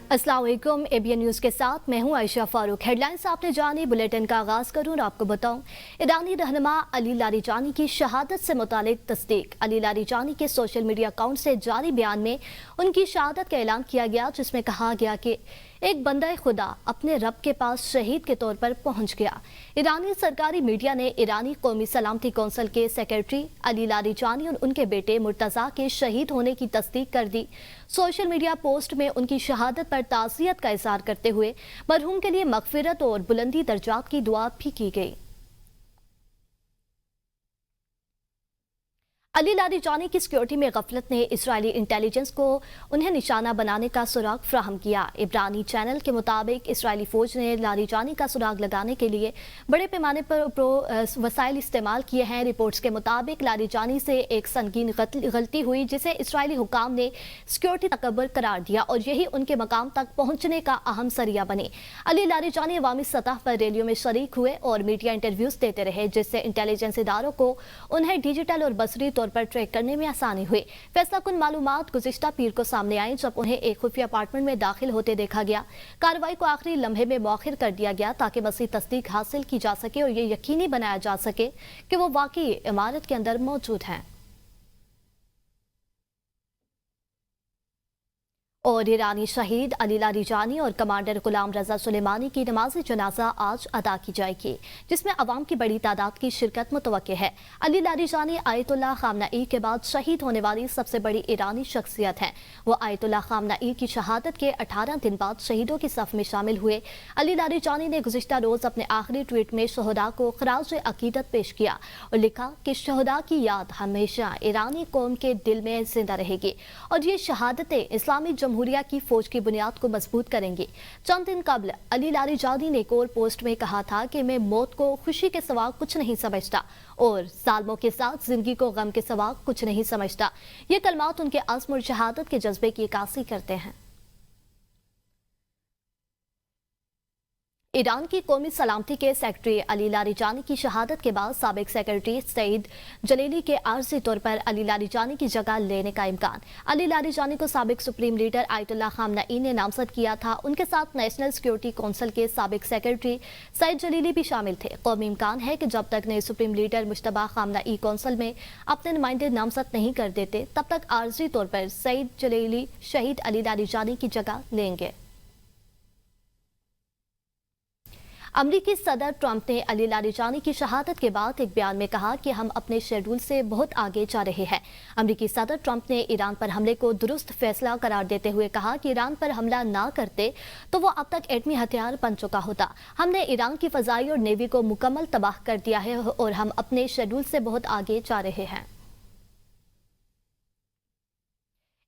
अस्सलाम वालेकुम। ABN news के साथ मैं हूं आयशा फारूक। हेडलाइंस आपने जानी, बुलेटिन का आगाज करूं और आपको बताऊं ईरानी रहनुमा अली लारीजानी की शहादत से मुतालिक तस्दीक। अली लारीजानी के सोशल मीडिया अकाउंट से जारी बयान में उनकी शहादत का ऐलान किया गया, जिसमें कहा गया कि एक बंदा खुदा अपने रब के पास शहीद के तौर पर पहुंच गया। ईरानी सरकारी मीडिया ने ईरानी कौमी सलामती कौंसिल के सेक्रेटरी अली लारीजानी और उनके बेटे मुर्तज़ा के शहीद होने की तस्दीक कर दी। सोशल मीडिया पोस्ट में उनकी शहादत पर ताज़ियत का इज़हार करते हुए मरहूम के लिए मग़फ़िरत और बुलंदी दर्जात की दुआ भी की गई। अली लारीजानी की सिक्योरिटी में गफलत ने इसराइली इंटेलिजेंस को उन्हें निशाना बनाने का सुराग फ्राहम किया। इब्रानी चैनल के मुताबिक इसराइली फौज ने लारीजानी का सुराग लगाने के लिए बड़े पैमाने पर वसाइल इस्तेमाल किए हैं। रिपोर्ट्स के मुताबिक लारीजानी से एक संगीन गलती हुई, जिसे इसराइली हुकाम ने सिक्योरिटी तकबर करार दिया और यही उनके मकाम तक पहुंचने का अहम सरिया बने। अली लारीजानी अवामी सतह पर रैलियों में शरीक हुए और मीडिया इंटरव्यूज देते रहे, जिससे इंटेलिजेंस इदारों को उन्हें डिजिटल और बसरी तौर पर ट्रैक करने में आसानी हुई। फैसला कुन मालूमात गुज़िश्ता पीर को सामने आई, जब उन्हें एक खुफिया अपार्टमेंट में दाखिल होते देखा गया। कार्रवाई को आखिरी लम्हे में मौखिर कर दिया गया ताकि मज़ीद तस्दीक हासिल की जा सके और ये यकीनी बनाया जा सके कि वो वाकई इमारत के अंदर मौजूद हैं। और ईरानी शहीद अली लारीजानी और कमांडर गुलाम रजा सुलेमानी की नमाज जनाजा आज अदा की जाएगी, जिसमें अवाम की बड़ी तादाद की शिरकत मुतवक्के है। अली लारीजानी आयतुल्लाह खामनाई के बाद शहीद होने वाली सबसे बड़ी ईरानी शख्सियत हैं। वो आयतुल्लाह खामनाई की शहादत के 18 दिन बाद शहीदों की सफ में शामिल हुए। अली लारीजानी ने गुज़िश्ता रोज अपने आखिरी ट्वीट में शहदा को खराज अकीदत पेश किया और लिखा कि शहदा की याद हमेशा ईरानी कौम के दिल में जिंदा रहेगी और ये शहादतें इस्लामी जमहूरिया की फौज की बुनियाद को मजबूत करेंगे। चंद दिन कबल अली लारीजानी ने एक और पोस्ट में कहा था कि मैं मौत को खुशी के सिवा कुछ नहीं समझता और सालमों के साथ जिंदगी को गम के सिवा कुछ नहीं समझता। ये कलमात उनके अज़्म और शहादत के जज्बे की इक्कासी करते हैं। ईरान की कौमी सलामती के सेक्रेटरी अली लारीजानी की शहादत के बाद साबिक सेक्रेटरी सईद जलीली के आर्जी तौर पर अली लारीजानी की जगह लेने का इम्कान। अली लारीजानी को साबिक सुप्रीम लीडर आयतुल्लाह खामनाई ने नामजद किया था। उनके साथ नेशनल सिक्योरिटी कौंसिल के साबिक सेक्रेटरी सईद जलीली भी शामिल थे। कौमी इम्कान है कि जब तक नए सुप्रीम लीडर मुश्तबा खामनाई कौंसिल में अपने नुमाइंदे नामजद नहीं कर देते, तब तक आर्जी तौर पर सईद जलीली शहीद अली लारीजानी की जगह लेंगे। अमरीकी सदर ट्रंप ने अली लारीजानी की शहादत के बाद एक बयान में कहा कि हम अपने शेड्यूल से बहुत आगे जा रहे हैं। अमरीकी सदर ट्रंप ने ईरान पर हमले को दुरुस्त फैसला करार देते हुए कहा कि ईरान पर हमला ना करते तो वो अब तक एटमी हथियार बन चुका होता। हमने ईरान की फजाई और नेवी को मुकम्मल तबाह कर दिया है और हम अपने शेड्यूल से बहुत आगे जा रहे हैं।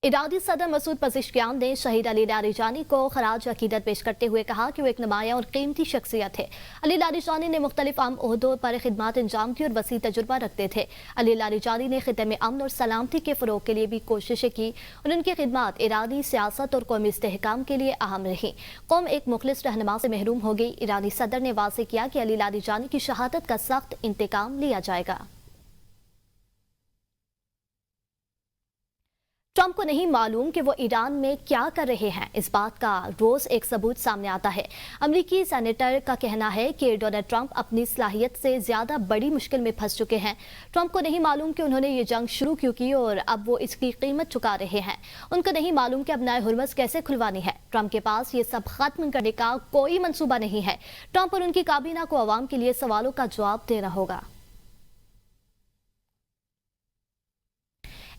ईरानी सदर मसूद पज़ेश्कियान ने शहीद अली लारीजानी को खराज अकीदत पेश करते हुए कहा कि वो एक नुमाया और कीमती शख्सियत है। अली लारीजानी ने मुख्तलिफ आम ओहदों पर खिदमत अंजाम दी और वसी तजुर्बा रखते थे। अली लारीजानी ने खिते में अमन और सलामती के फ़रोग के लिए भी कोशिशें की और उनकी खिदमत ईरानी सियासत और कौमी इस्तेहकाम के लिए अहम रही। कौम एक मुखलिस रहनुमा से महरूम हो गई। ईरानी सदर ने वाज़ेह किया कि अली लारीजानी की शहादत का सख्त इंतकाम लिया जाएगा। ट्रंप को नहीं मालूम कि वो ईरान में क्या कर रहे हैं। इस बात का रोज एक सबूत सामने आता है। अमेरिकी सेनेटर का कहना है कि डोनाल्ड ट्रंप अपनी सलाहियत से ज्यादा बड़ी मुश्किल में फंस चुके हैं। ट्रंप को नहीं मालूम कि उन्होंने ये जंग शुरू क्यों की और अब वो इसकी कीमत चुका रहे हैं। उनको नहीं मालूम कि अब नए हुर्मस कैसे खुलवानी है। ट्रंप के पास ये सब खत्म करने का कोई मंसूबा नहीं है। ट्रंप और उनकी काबीना को अवाम के लिए सवालों का जवाब देना होगा।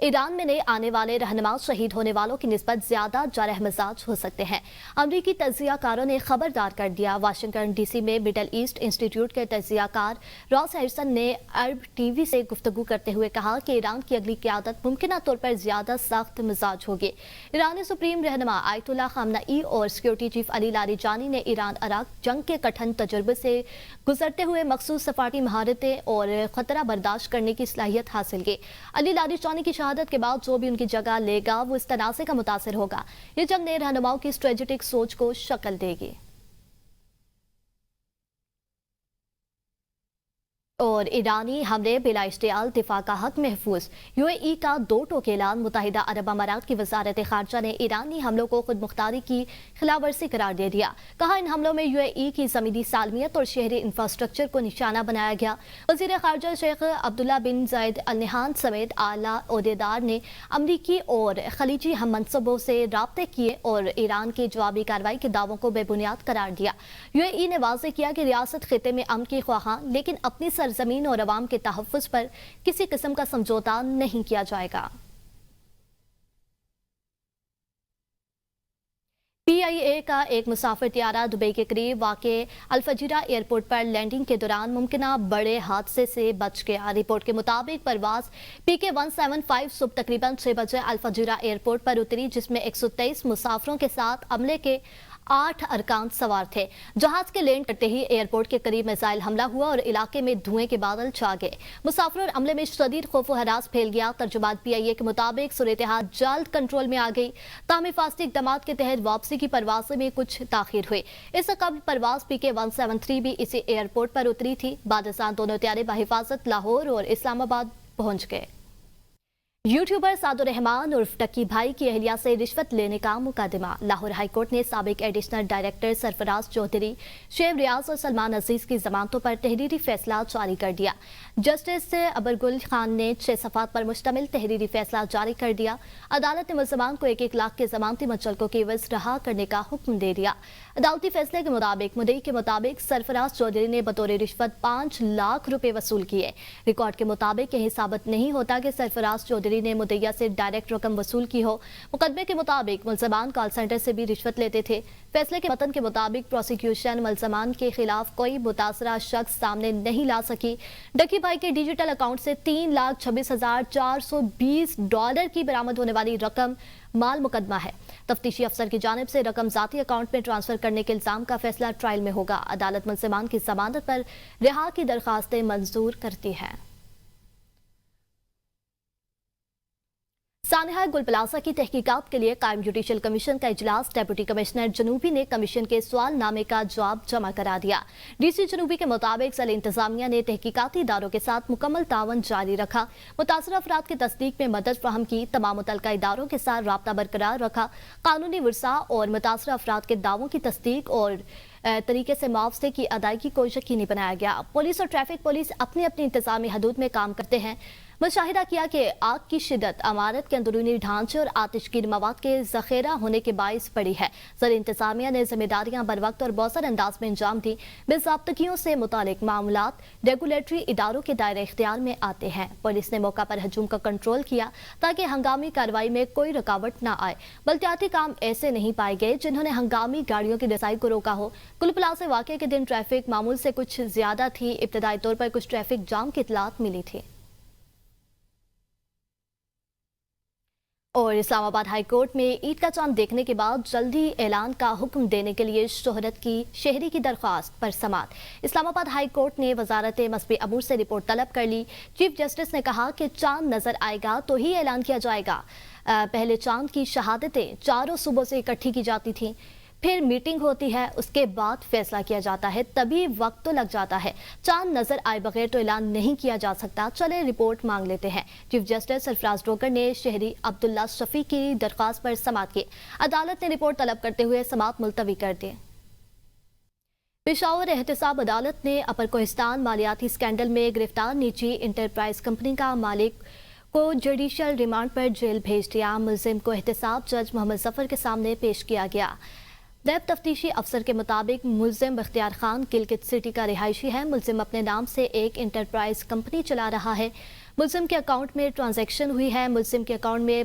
ईरान में नए आने वाले रहनुमा शहीद होने वालों की निस्बत ज्यादा जारह मिजाज हो सकते हैं। अमरीकी तजियाकारों ने खबरदार कर दिया। वाशिंगटन डीसी में मिडल ईस्ट इंस्टीट्यूट के तजियाकार रॉस हैरिसन ने अरब टीवी से गुफ्तगू करते हुए कहा कि ईरान की अगली क़यादत मुमकिन तौर पर ज्यादा सख्त मिजाज होगी। ईरानी सुप्रीम रहनुमा आयतुल्लाह खामनाई और सिक्योरिटी चीफ अली लारीजानी ने ईरान अराक जंग के कठिन तजुर्बे से गुजरते हुए मखसूस सफारती महारतें और खतरा बर्दाश्त करने की सलाहियत हासिल की। अली लारीजानी की शहादत के बाद जो भी उनकी जगह लेगा वो इस तनाज़े का मुतासिर होगा। ये जंग नए रहनुमाओं की स्ट्रेटेजिक सोच को शक्ल देगी। اور ایرانی حملے بلا اشتعال دفاع کا حق محفوظ UAE کا 2 ٹوک اعلان متحدہ عرب امارات کی وزارت خارجہ نے ایرانی حملوں کو خود مختاری کی خلاف ورزی قرار دے دیا. کہا ان حملوں میں UAE کی زمینی سالمیت اور شہری انفراسٹرکچر کو نشانہ بنایا گیا. وزیر خارجہ شیخ عبداللہ بن زائد ال نہیان سمیت اعلیٰ عہدیدار نے امریکی اور خلیجی ہم منصبوں سے رابطے کیے اور ایران کی جوابی کارروائی کے دعووں کو بے بنیاد قرار دیا. UAE نے واضح کیا کہ ریاست خطے میں امن کی خواہاں لیکن اپنی سرزمین اور عوام کے تحفظ پر کسی قسم کا سمجھوتہ نہیں کیا جائے گا. PIA کا ایک مسافر طیارہ دبئی کے قریب واقع الفجیرہ ایئرپورٹ پر لینڈنگ کے دوران ممکنہ بڑے حادثے سے بچ گیا. رپورٹ کے مطابق پرواز PK-175 صبح تقریباً 6 بجے الفجیرہ ایئرپورٹ پر اتری جس میں 123 مسافروں کے ساتھ عملے کے 8 ارکان سوار تھے. جہاز کے لینڈ کرتے ہی ایئرپورٹ کے قریب میزائل حملہ ہوا اور علاقے میں دھوئیں کے بادل چھا گئے. مسافروں اور عملے میں شدید خوف و ہراس پھیل گیا. ترجمات PIA کے مطابق صورتحال جلد کنٹرول میں آ گئی. تاہم حفاظتی اقدامات کے تحت واپسی کی پروازیں میں کچھ تاخیر ہوئی. اس سے قبل پرواز PK-173 بھی اسی ایئرپورٹ پر اتری تھی. بعد ازاں دونوں طیارے بحفاظت لاہور اور اسلام آباد پہنچ گئے. یوٹیوبر سعد الرحمان عرف ٹکی بھائی کی اہلیہ سے رشوت لینے کا مقدمہ. لاہور ہائی کورٹ نے سابق ایڈیشنل ڈائریکٹر سرفراز چودھری، شعیب ریاض اور سلمان عزیز کی ضمانتوں پر تحریری فیصلہ جاری کر دیا. جسٹس ابرگل خان نے 6 صفحات پر مشتمل تحریری فیصلہ جاری کر دیا. عدالت نے ملزمان کو 1-1 لاکھ کے ضمانتی منچلکوں کے عوض رہا کرنے کا حکم دے دیا. عدالتی فیصلے کے مطابق مدعی کے مطابق سرفراز چودھری نے بطور رشوت 5 لاکھ روپے وصول کیے. ریکارڈ کے مطابق کہیں ثابت نہیں ہوتا کہ سرفراز چودھری نے مدعیہ سے ڈائریکٹ رقم وصول کی ہو. مقدمے کے مطابق ملزمان کال سینٹر سے بھی رشوت لیتے تھے. فیصلے کے متن کے مطابق پروسیکیوشن ملزمان کے خلاف کوئی متاثرہ شخص سامنے نہیں لا سکی. ڈکی بھائی کے ڈیجیٹل اکاؤنٹ سے $3,26,420 کی برآمد ہونے والی رقم مال مقدمہ ہے. تفتیشی افسر کی جانب سے رقم ذاتی اکاؤنٹ میں ٹرانسفر کرنے کے الزام کا فیصلہ ٹرائل میں ہوگا. عدالت ملزمان کی ضمانت پر رہا کی درخواستیں منظور کرتی ہے. سانحہ گل پلازہ کی تحقیقات کے لیے قائم جوڈیشل کمیشن کا اجلاس. ڈپٹی کمشنر جنوبی نے کمیشن کے سوال نامے کا جواب جمع کرا دیا. DC جنوبی کے مطابق ضلع انتظامیہ نے تحقیقاتی اداروں کے ساتھ مکمل تعاون جاری رکھا. متاثرہ افراد کی تصدیق میں مدد فراہم کی. تمام متعلقہ اداروں کے ساتھ رابطہ برقرار رکھا. قانونی ورثہ اور متاثرہ افراد کے دعووں کی تصدیق اور طریقے سے معاوضے کی ادائیگی کو یقینی بنایا گیا. پولیس اور ٹریفک پولیس اپنی اپنی انتظامی حدود میں کام کرتے ہیں. مشاہدہ کیا کہ آگ کی شدت عمارت کے اندرونی ڈھانچے اور آتش گیر مواد کے ذخیرہ ہونے کے باعث پڑی ہے. ضلع انتظامیہ نے ذمہ داریاں بروقت اور بہتر انداز میں انجام دی. باضابطگیوں سے متعلق معاملات ریگولیٹری اداروں کے دائرہ اختیار میں آتے ہیں. پولیس نے موقع پر ہجوم کا کنٹرول کیا تاکہ ہنگامی کارروائی میں کوئی رکاوٹ نہ آئے. بلطیاتی کام ایسے نہیں پائے گئے جنہوں نے ہنگامی گاڑیوں کی رسائی کو روکا ہو. گل پلازہ واقعے کے دن ٹریفک معمول سے کچھ زیادہ تھی. ابتدائی طور پر کچھ ٹریفک جام کی اطلاعات ملی تھی. اور اسلام آباد ہائی کورٹ میں عید کا چاند دیکھنے کے بعد جلدی اعلان کا حکم دینے کے لیے شہرت کی شہری کی درخواست پر سماعت. اسلام آباد ہائی کورٹ نے وزارت مذہبی امور سے رپورٹ طلب کر لی. چیف جسٹس نے کہا کہ چاند نظر آئے گا تو ہی اعلان کیا جائے گا. پہلے چاند کی شہادتیں 4 صوبوں سے اکٹھی کی جاتی تھیں، پھر میٹنگ ہوتی ہے، اس کے بعد فیصلہ کیا جاتا ہے، تبھی وقت تو لگ جاتا ہے. چاند نظر آئے بغیر تو اعلان نہیں کیا جا سکتا. چلے رپورٹ مانگ لیتے ہیں. چیف جسٹس سرفراز ڈوگر نے شہری عبداللہ شفیع کی درخواست پر سماعت کی. عدالت نے رپورٹ طلب کرتے ہوئے سماعت ملتوی کر دی. پشاور احتساب عدالت نے اپر کوہستان مالیاتی اسکینڈل میں گرفتار نجی انٹرپرائز کمپنی کا مالک کو جوڈیشل ریمانڈ پر جیل بھیج دیا. ملزم کو احتساب جج محمد ظفر کے سامنے پیش کیا گیا. نیب تفتیشی افسر کے مطابق ملزم بختیار خان گلگت سٹی کا رہائشی ہے. ملزم اپنے نام سے ایک انٹرپرائز کمپنی چلا رہا ہے. ملزم کے اکاؤنٹ میں ٹرانزیکشن ہوئی ہے. ملزم کے اکاؤنٹ میں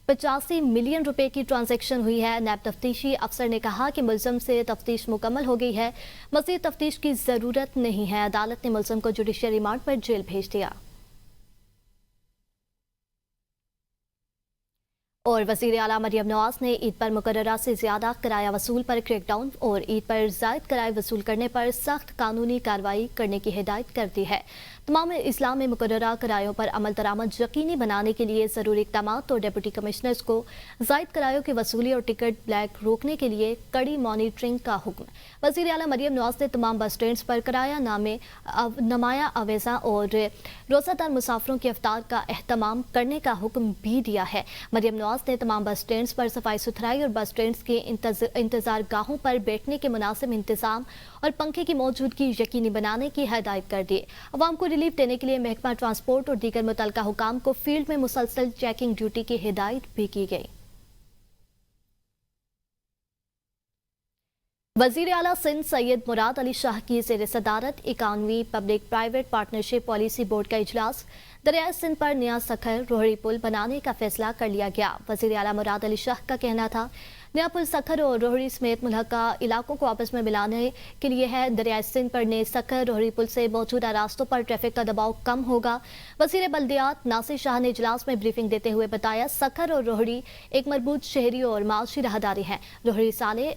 85 ملین روپے کی ٹرانزیکشن ہوئی ہے. نیب تفتیشی افسر نے کہا کہ ملزم سے تفتیش مکمل ہو گئی ہے، مزید تفتیش کی ضرورت نہیں ہے. عدالت نے ملزم کو جوڈیشل ریمانڈ پر جیل بھیج دیا. اور وزیر اعلیٰ مریم نواز نے عید پر مقررہ سے زیادہ کرایہ وصول پر کریک ڈاؤن اور عید پر زائد کرایہ وصول کرنے پر سخت قانونی کارروائی کرنے کی ہدایت کر دی ہے. तमाम इस्लाम में मुकर्ररा करायों पर अमल दरामद यकीनी बनाने के लिए ज़रूरी इक़दाम और डिप्टी कमिश्नर्स को ज़ायद करायों की वसूली और टिकट ब्लैक रोकने के लिए कड़ी मॉनिटरिंग का हुक्म। वज़ीर आला मरियम नवाज ने तमाम बस स्टैंड पर किराया नामे नमाया अवेज़ा और रोज़ादार मुसाफिरों की अफ्तार का एहतमाम करने का हुक्म भी दिया है। मरियम नवाज ने तमाम बस स्टैंड पर सफाई सुथराई और बस स्टैंड के इंतजार गाहों पर बैठने के मुनासिब इंतजाम और पंखे की मौजूदगी यकीनी बनाने की हिदायत कर दी। अवाम को रिलीफ देने के लिए महकमा ट्रांसपोर्ट और दीगर मुतल्लिका हुकाम को फील्ड में मुसलसल चेकिंग ड्यूटी की हिदायत भी की गई। वज़ीर आला सिंध सैयद मुराद अली शाह की ज़ेर सदारत 91वीं public private partnership policy board का इजलास दरियाए सिंध पर नया सखर रोहड़ी पुल बनाने का फैसला कर लिया गया। वज़ीर आला मुराद अली शाह का कहना था, नया पुल सखर और रोहड़ी समेत मुल्हका इलाकों को आपस में मिलाने के लिए है। दरियाए सिंध पर नए सखर रोहड़ी पुल से मौजूदा रास्तों पर ट्रैफिक का दबाव कम होगा। वज़ीर बल्दियात नासिर शाह ने इजलास में ब्रीफिंग देते हुए बताया, सखर और रोहड़ी एक मजबूत शहरी और माशी राहदारी है। रोहड़ी साले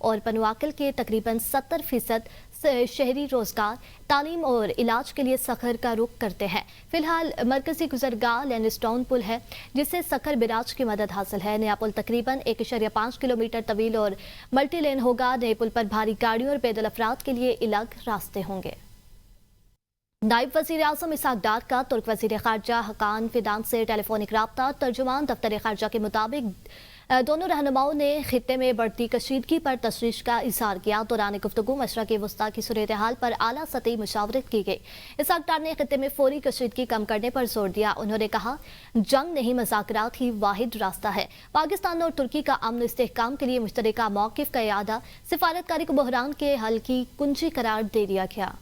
और पनवाकल के तकरीबन 70% शहरी रोजगार, तालीम और इलाज के लिए सखर का रुख करते हैं। फिलहाल मरकजी गुजरगाह लैंडस्टोन पुल है जिससे सखर बिराज की मदद हासिल है। नया पुल तकरीबन 1.5 किलोमीटर तवील और मल्टी लेन होगा। नए पुल पर भारी गाड़ियों और पैदल अफराद के लिए अलग रास्ते होंगे। नायब वज़ीर आज़म इसहाक डार का तुर्क वज़ीर ख़ारजा हकान फिदान से टेलीफोनिक राब्ता। तर्जुमान दफ्तर ख़ारजा के मुताबिक दोनों रहनुमाओं ने खित्ते में बढ़ती कशीदगी पर तशवीश का इज़हार किया। दौरान गुफ्तगू मशरक़ वस्ता की सूरत हाल पर आला सतही मुशावरत की गई। इसहाक डार ने खित्ते में फौरी कशीदगी कम करने पर जोर दिया। उन्होंने कहा, जंग नहीं मुज़ाकरात ही वाहिद रास्ता है। पाकिस्तान और तुर्की का अमन इस्तेहकाम के लिए मुश्तरका मौक़िफ़ का इआदा सिफारतकारी को बहरान के हल की कुंजी करार दे दिया गया।